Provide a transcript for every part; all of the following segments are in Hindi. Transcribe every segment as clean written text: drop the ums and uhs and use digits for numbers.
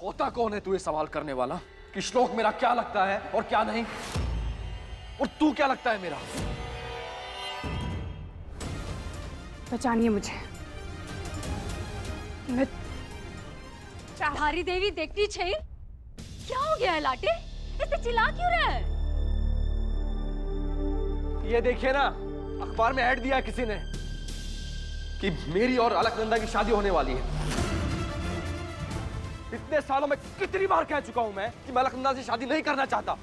होता कौन है तू ये सवाल करने वाला कि श्लोक मेरा क्या लगता है और क्या नहीं, और तू क्या लगता है मेरा? पहचानिए मुझे। मैं हमारी देवी देखनी चाहिए। क्या हो गया है लाटे? इसे चिल्ला क्यों रहा है? ये देखिए ना, अखबार में ऐड दिया है किसी ने कि मेरी और अलकनंदा की शादी होने वाली है। इतने सालों में कितनी बार कह चुका हूं मैं कि मैं अलकनंदा से शादी नहीं करना चाहता।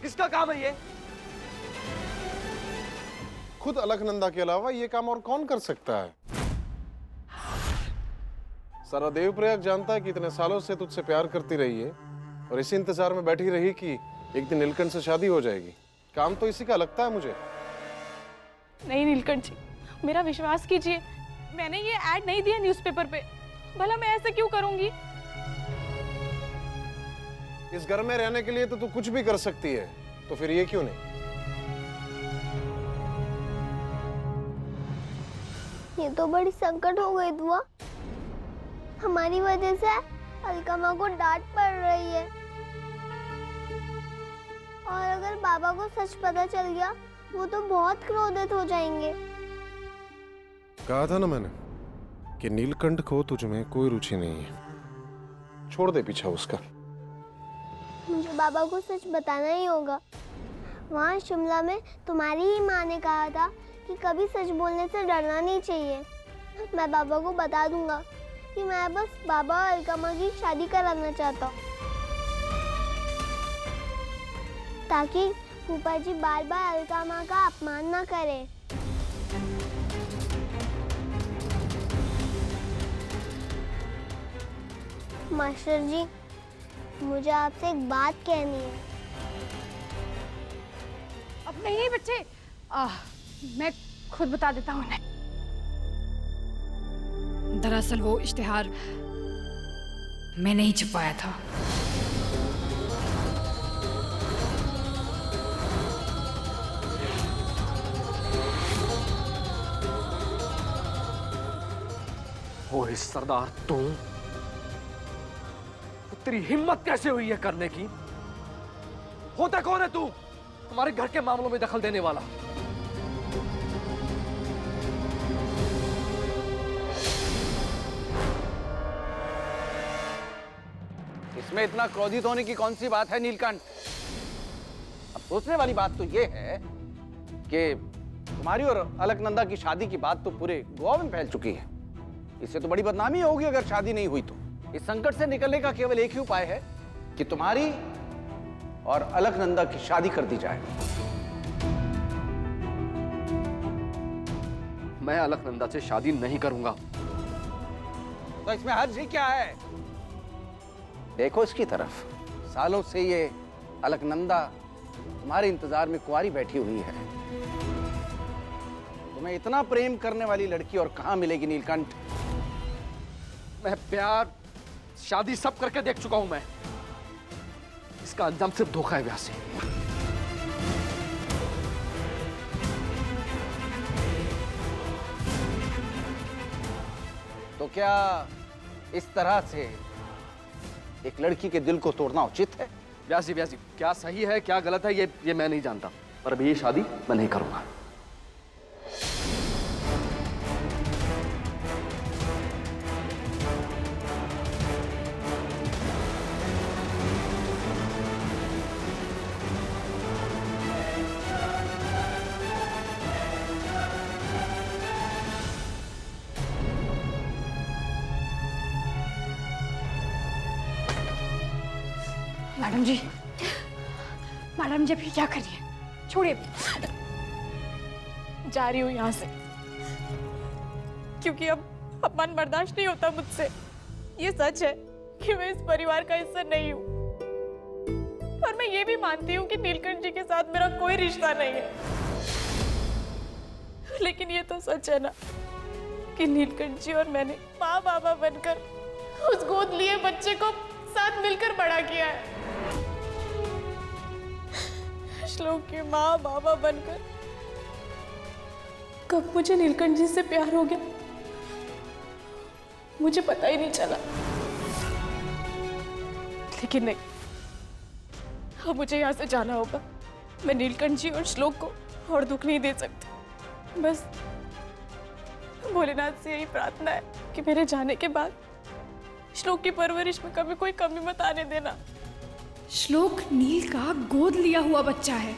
किसका काम है ये? खुद अलकनंदा के अलावा ये काम और कौन कर सकता है? सारा देवप्रयाग जानता है कि इतने सालों से तुझसे प्यार करती रही है और इसी इंतजार में बैठी रही कि एक दिन नीलकंठ से शादी हो जाएगी। काम तो इसी का लगता है मुझे। नहीं नीलकंठ जी, मेरा विश्वास कीजिए, मैंने ये ऐड नहीं दिया न्यूज़पेपर पे। भला मैं ऐसा क्यों करूंगी? इस घर में रहने के लिए तो तू कुछ भी कर सकती है, तो फिर ये क्यों नहीं? ये तो बड़ी संकट हो गई बुआ। हमारी वजह से अलका माँ को डांट पड़ रही है, और अगर बाबा को सच पता चल गया वो तो बहुत क्रोधित हो जाएंगे। कहा था ना मैंने कि नीलकंठ को तुझ में कोई रुचि नहीं है, छोड़ दे पीछा उसका। मुझे बाबा को सच बताना ही होगा। वहाँ शिमला में तुम्हारी ही माँ ने कहा था कि कभी सच बोलने से डरना नहीं चाहिए। मैं बाबा को बता दूंगा कि मैं बस बाबा और अलका माँ की शादी कराना चाहता हूँ, ताकि फूफा जी बार बार अलका माँ का अपमान ना करें। मास्टर जी, मुझे आपसे एक बात कहनी है। अब नहीं बच्चे, मैं खुद बता देता हूँ उन्हें। दरअसल वो इश्तिहार मैंने ही छुपाया था। ओए सरदार, तू तेरी हिम्मत कैसे हुई है करने की? होता कौन है तू हमारे घर के मामलों में दखल देने वाला? इसमें इतना क्रोधित होने की कौन सी बात है नीलकंठ? अब सोचने वाली बात तो यह है कि तुम्हारी और अलकनंदा की शादी की बात तो पूरे गोवा में फैल चुकी है। इससे तो बड़ी बदनामी होगी अगर शादी नहीं हुई तो। इस संकट से निकलने का केवल एक ही उपाय है कि तुम्हारी और अलकनंदा की शादी कर दी जाए। मैं अलकनंदा से शादी नहीं करूंगा। तो इसमें हर्ज ही क्या है? देखो इसकी तरफ, सालों से ये अलकनंदा तुम्हारे इंतजार में कुंवारी बैठी हुई है। तुम्हें इतना प्रेम करने वाली लड़की और कहां मिलेगी नीलकंठ? मैं प्यार, शादी सब करके देख चुका हूं मैं। इसका अंजाम सिर्फ धोखा है व्यासी। तो क्या इस तरह से एक लड़की के दिल को तोड़ना उचित है? व्यासी व्यासी, क्या सही है क्या गलत है ये मैं नहीं जानता, पर अभी ये शादी मैं नहीं करूंगा। मैडम जी अभी क्या करिए, छोड़िए। जा रही हूँ यहाँ से, क्योंकि अब अपमान बर्दाश्त नहीं होता मुझसे। ये सच है कि मैं इस परिवार का हिस्सा नहीं हूँ, और मैं ये भी मानती हूँ कि नीलकंठ जी के साथ मेरा कोई रिश्ता नहीं है। लेकिन ये तो सच है ना कि नीलकंठ जी और मैंने माँ बाबा बनकर उस गोद लिए बच्चे को साथ मिलकर बड़ा किया है। श्लोक के माँ बाबा बनकर कब मुझे नीलकंठ जी से प्यार हो गया मुझे पता ही नहीं चला। लेकिन नहीं, अब मुझे यहाँ से जाना होगा। मैं नीलकंठ जी और श्लोक को और दुख नहीं दे सकती। बस भोलेनाथ से यही प्रार्थना है कि मेरे जाने के बाद श्लोक की परवरिश में कभी कोई कमी मत आने देना। श्लोक नील का गोद लिया हुआ बच्चा है।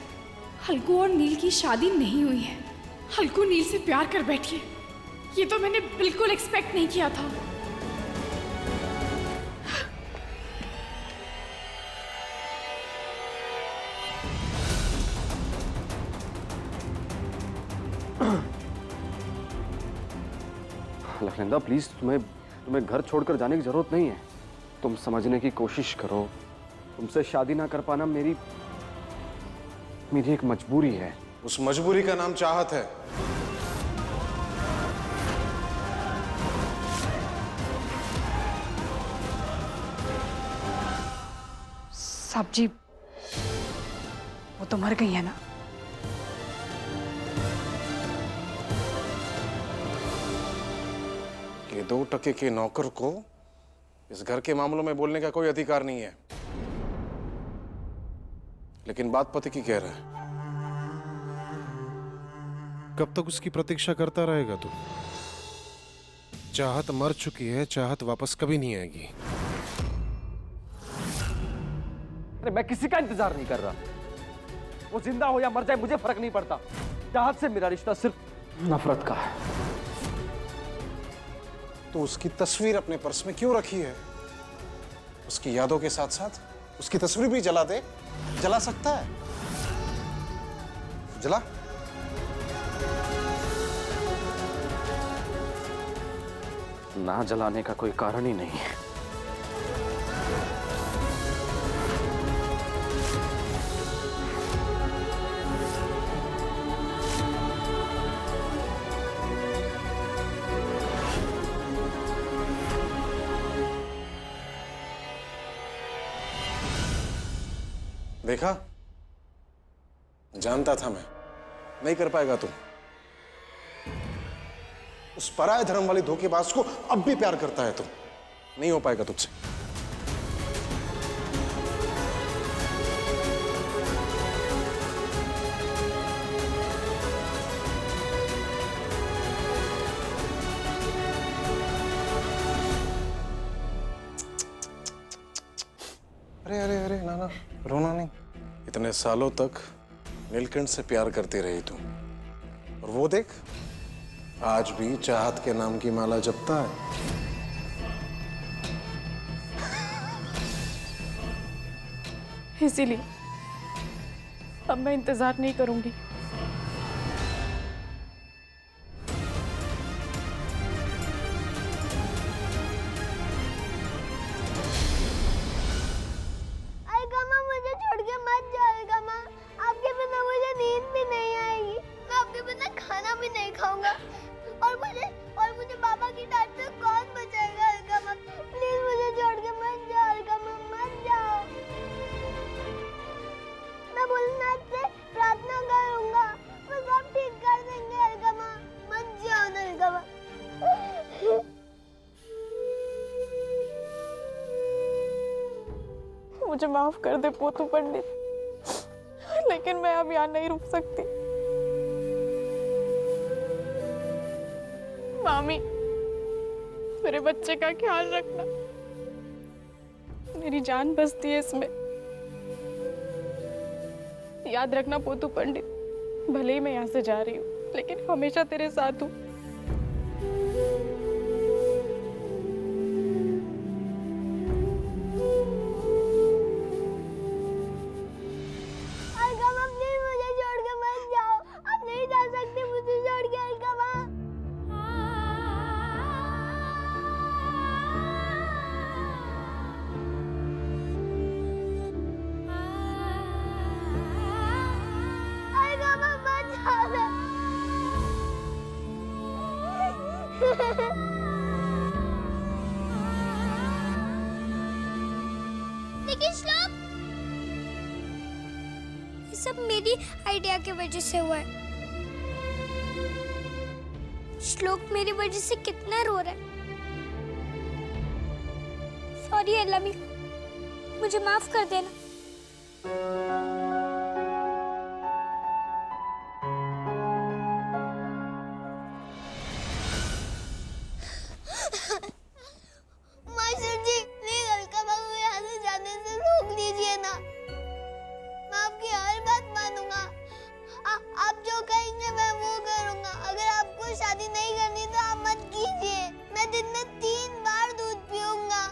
हल्कू और नील की शादी नहीं हुई है। हल्कू नील से प्यार कर बैठी है। ये तो मैंने बिल्कुल एक्सपेक्ट नहीं किया था। अलकनंदा प्लीज, तुम्हें घर छोड़कर जाने की जरूरत नहीं है। तुम समझने की कोशिश करो। तुमसे शादी ना कर पाना मेरी एक मजबूरी है। उस मजबूरी का नाम चाहत है। साहब जी, वो तो मर गई है ना। ये 2 टके के नौकर को इस घर के मामलों में बोलने का कोई अधिकार नहीं है। लेकिन बात पति की कह रहा है। कब तक उसकी प्रतीक्षा करता रहेगा तू? चाहत मर चुकी है, चाहत वापस कभी नहीं आएगी। अरे मैं किसी का इंतजार नहीं कर रहा। वो जिंदा हो या मर जाए मुझे फर्क नहीं पड़ता। चाहत से मेरा रिश्ता सिर्फ नफरत का है। तो उसकी तस्वीर अपने पर्स में क्यों रखी है? उसकी यादों के साथ साथ उसकी तस्वीर भी जला दे। जला सकता है, जला। ना जलाने का कोई कारण ही नहीं है। देखा, जानता था मैं, नहीं कर पाएगा तू। उस पराये धर्म वाली धोखेबाज को अब भी प्यार करता है तू। नहीं हो पाएगा तुझसे। अरे अरे अरे, ना ना, रोना नहीं। इतने सालों तक नीलकंठ से प्यार करती रही तू, और वो देख, आज भी चाहत के नाम की माला जपता है। इसीलिए अब मैं इंतजार नहीं करूंगी। मुझे छोड़ के मत जाएगा माँ। आपके बिना मुझे नींद भी नहीं आएगी। मैं आपके बिना खाना भी नहीं खाऊंगा। और मुझे बाबा की डांट से कौन बचाएगा? अलका माँ, प्लीज मुझे छोड़ के मत जाओ। अलका माँ, मत जाओ। मैं भोलेनाथ से प्रार्थना करूंगा, वो सब ठीक कर देंगे। अलका माँ, मत जाओ ना अलका माँ। मुझे माफ कर दे पोतू पंडित, लेकिन मैं अब यहाँ नहीं रुक सकती। मामी, मेरे बच्चे का ख्याल रखना। मेरी जान बसती है इसमें। याद रखना पोतू पंडित, भले ही मैं यहाँ से जा रही हूँ, लेकिन हमेशा तेरे साथ हूँ। लेकिन श्लोक, ये सब मेरी आइडिया की वजह से हुआ है। श्लोक मेरी वजह से कितना रो रहा है। सॉरी अल्लामी, मुझे माफ कर देना। मास्टर जी, प्लीज अलका बाबू को यहाँ से जाने से रोक लीजिए ना। मैं आपकी हर बात मानूंगा। आप जो कहेंगे मैं वो करूंगा। अगर आपको शादी नहीं करनी तो आप मत कीजिए। मैं दिन में 3 बार दूध पीऊंगा।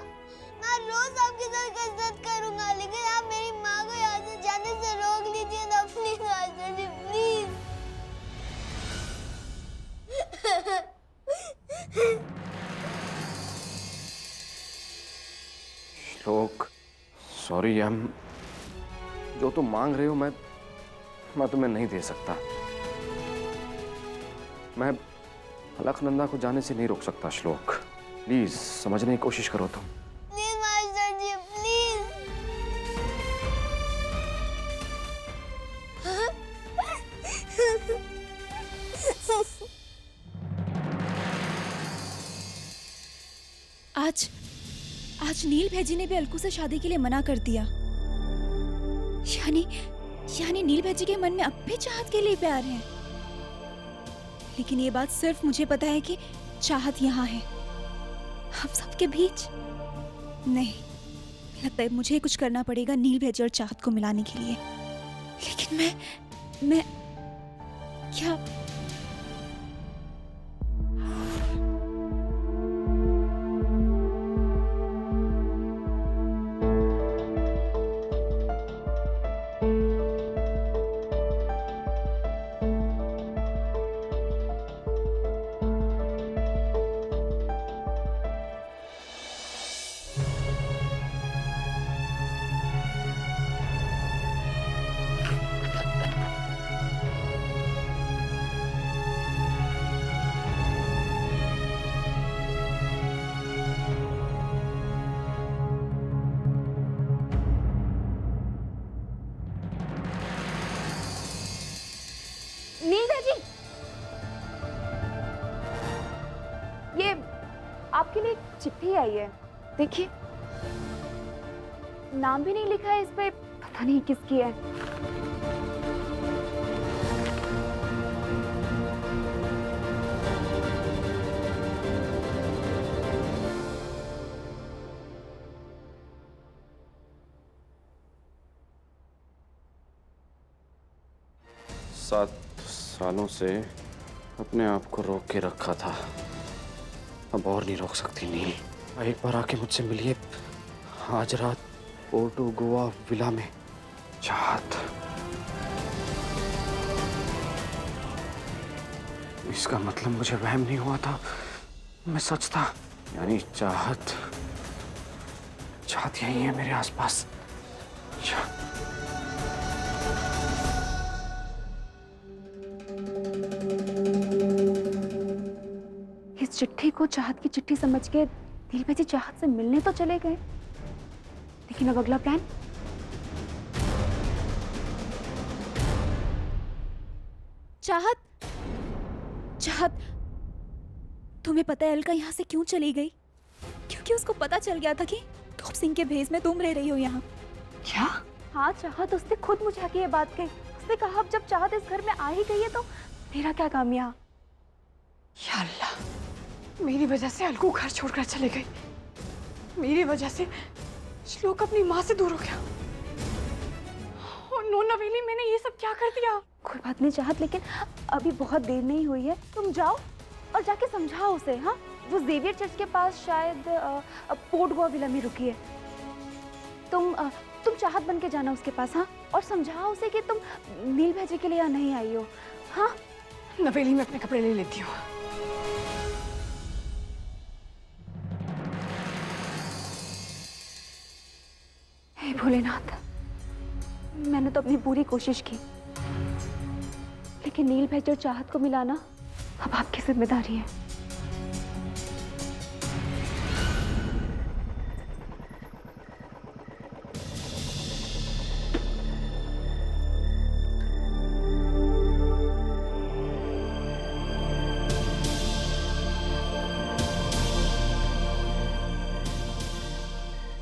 मैं रोज आपके साथ कसरत करूंगा, लेकिन आप मेरी माँ को यहाँ से जाने से रोक लीजिए ना प्लीज मास्टर जी, प्लीज। श्लोक, सॉरी यार, जो तुम मांग रहे हो मैं तुम्हें नहीं दे सकता। मैं अलकनंदा को जाने से नहीं रोक सकता। श्लोक, प्लीज समझने की कोशिश करो तुम। Please master ji, please. आज नील भैजी ने भी अलकू से शादी के लिए मना कर दिया। यानी नील भैजी के मन में अब भी चाहत के लिए प्यार है। लेकिन ये बात सिर्फ मुझे पता है कि चाहत यहाँ है, हम सबके बीच नहीं। लगता है मुझे कुछ करना पड़ेगा नील भैजी और चाहत को मिलाने के लिए। लेकिन मैं क्या? नील भैजी, ये आपके लिए एक चिट्ठी आई है, देखिए। नाम भी नहीं लिखा है इस पे, पता नहीं किसकी है। सात सालों से अपने आप को रोक के रखा था, अब और नहीं रोक सकती नील। एक बार आके मुझसे मिलिए आज रात पोर्टो गोवा विला में। चाहत, इसका मतलब मुझे वहम नहीं हुआ था, मैं सच था। यानी चाहत यही है मेरे आसपास। चिट्ठी को चाहत की चिट्ठी समझ के नील भैजी चाहत से मिलने तो चले गए, लेकिन अब अगला प्लान? चाहत, तुम्हें पता है अलका यहाँ से क्यों चली गई? क्योंकि उसको पता चल गया था कि धूप सिंह के भेष में तुम रह रही हो यहाँ। क्या? हाँ चाहत, उसने खुद मुझे आके ये बात कही। उसने कहा अब जब चाहत इस घर में आ ही गई है तो मेरा क्या काम यहाँ? या अल्लाह, मेरी वजह से अलकू घर छोड़कर चले गई। मेरी वजह से श्लोक अपनी माँ से दूर हो गया। और नो नवेली, मैंने ये सब क्या कर दिया? कोई बात नहीं चाहत, लेकिन अभी बहुत देर नहीं हुई है। तुम जाओ और जाके समझाओ उसे। हाँ, वो जेवियर चर्च के पास शायद पोर्ट गोवा विला में रुकी है। तुम चाहत बन के जाना उसके पास। हाँ, और समझाओ उसे कि तुम नील भैजी के लिए यहाँ नहीं आई हो। हाँ नवेली, मैं अपने कपड़े ले लेती हूँ। हे भोलेनाथ, मैंने तो अपनी पूरी कोशिश की, लेकिन नील भैजी और चाहत को मिलाना अब आपकी जिम्मेदारी है।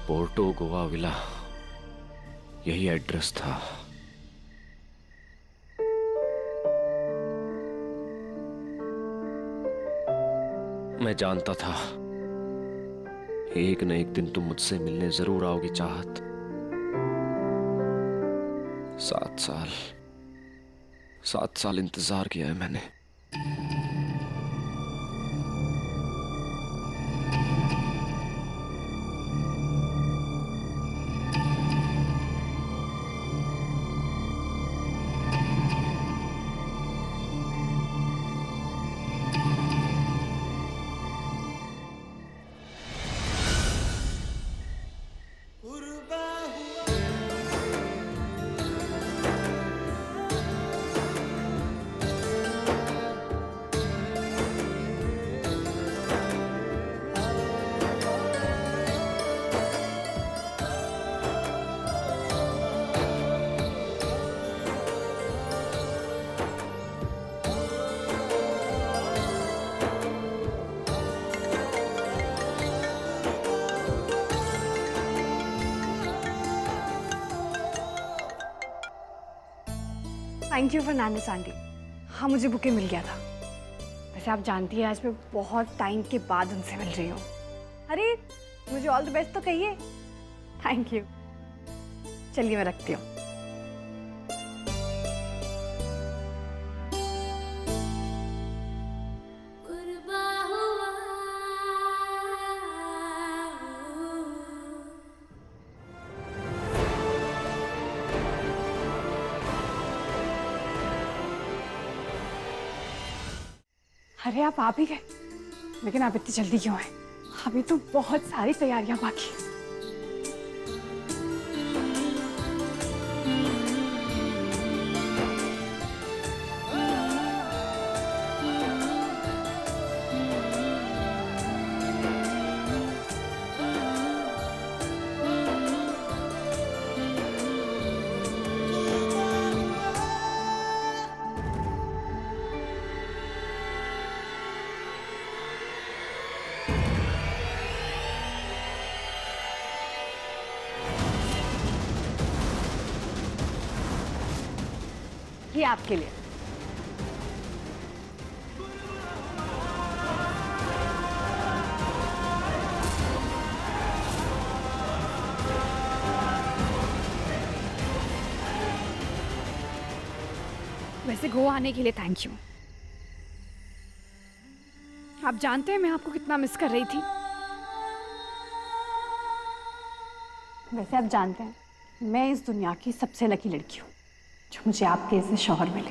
पोर्टो गोवा विला, यही एड्रेस था। मैं जानता था एक न एक दिन तुम मुझसे मिलने जरूर आओगी चाहत। 7 साल इंतजार किया है मैंने। Thank you Fernandes aunty. हाँ, मुझे बुके मिल गया था। वैसे आप जानती हैं आज मैं बहुत टाइम के बाद उनसे मिल रही हूँ। अरे मुझे ऑल द बेस्ट तो कहिए। Thank you. चलिए मैं रखती हूँ। अरे आप आ भी गए, लेकिन आप इतनी जल्दी क्यों आए? अभी तो बहुत सारी तैयारियां बाकी हैं। ये आपके लिए। वैसे गोवा आने के लिए थैंक यू। आप जानते हैं मैं आपको कितना मिस कर रही थी। वैसे आप जानते हैं मैं इस दुनिया की सबसे लकी लड़की हूँ जो मुझे आपके जैसे शौहर मिले।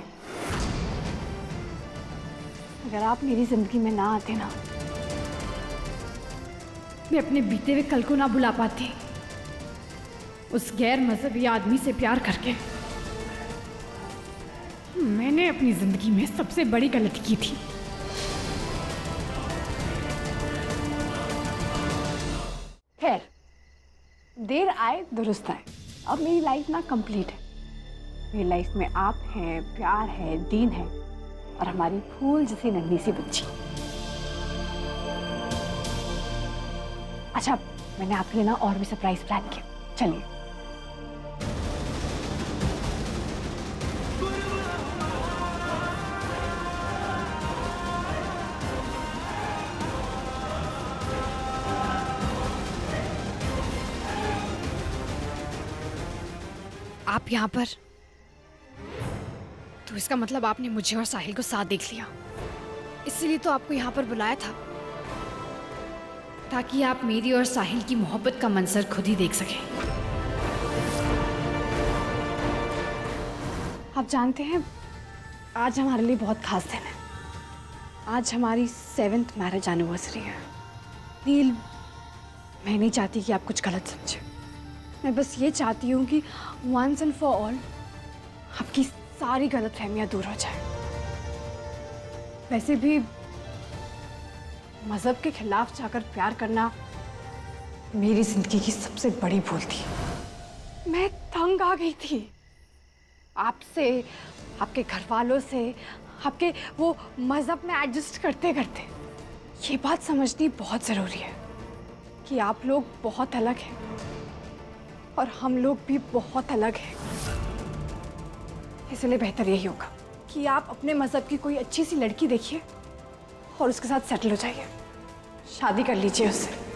अगर आप मेरी जिंदगी में ना आते ना, मैं अपने बीते हुए कल को ना बुला पाती। उस गैर मजहबी आदमी से प्यार करके मैंने अपनी जिंदगी में सबसे बड़ी गलती की थी। खैर, देर आए दुरुस्त आए। अब मेरी लाइफ ना कंप्लीट है। मेरी लाइफ में आप हैं, प्यार है, दीन है और हमारी फूल जैसी नन्ही सी बच्ची। अच्छा, मैंने आपके लिए ना और भी सरप्राइज प्लान किया। चलिए। आप यहाँ पर, तो इसका मतलब आपने मुझे और साहिल को साथ देख लिया। इसीलिए तो आपको यहाँ पर बुलाया था, ताकि आप मेरी और साहिल की मोहब्बत का मंजर खुद ही देख सकें। आप जानते हैं आज हमारे लिए बहुत खास दिन है। आज हमारी 7th मैरिज एनिवर्सरी है। नील, मैं नहीं चाहती कि आप कुछ गलत समझें। मैं बस ये चाहती हूँ कि वंस एंड फॉर ऑल आपकी सारी गलतफहमियां दूर हो जाए। वैसे भी मजहब के खिलाफ जाकर प्यार करना मेरी जिंदगी की सबसे बड़ी भूल थी। मैं तंग आ गई थी आपसे, आपके घर वालों से, आपके वो मजहब में एडजस्ट करते करते। ये बात समझनी बहुत ज़रूरी है कि आप लोग बहुत अलग हैं और हम लोग भी बहुत अलग हैं। इसलिए बेहतर यही होगा कि आप अपने मजहब की कोई अच्छी सी लड़की देखिए और उसके साथ सेटल हो जाइए, शादी कर लीजिए उससे।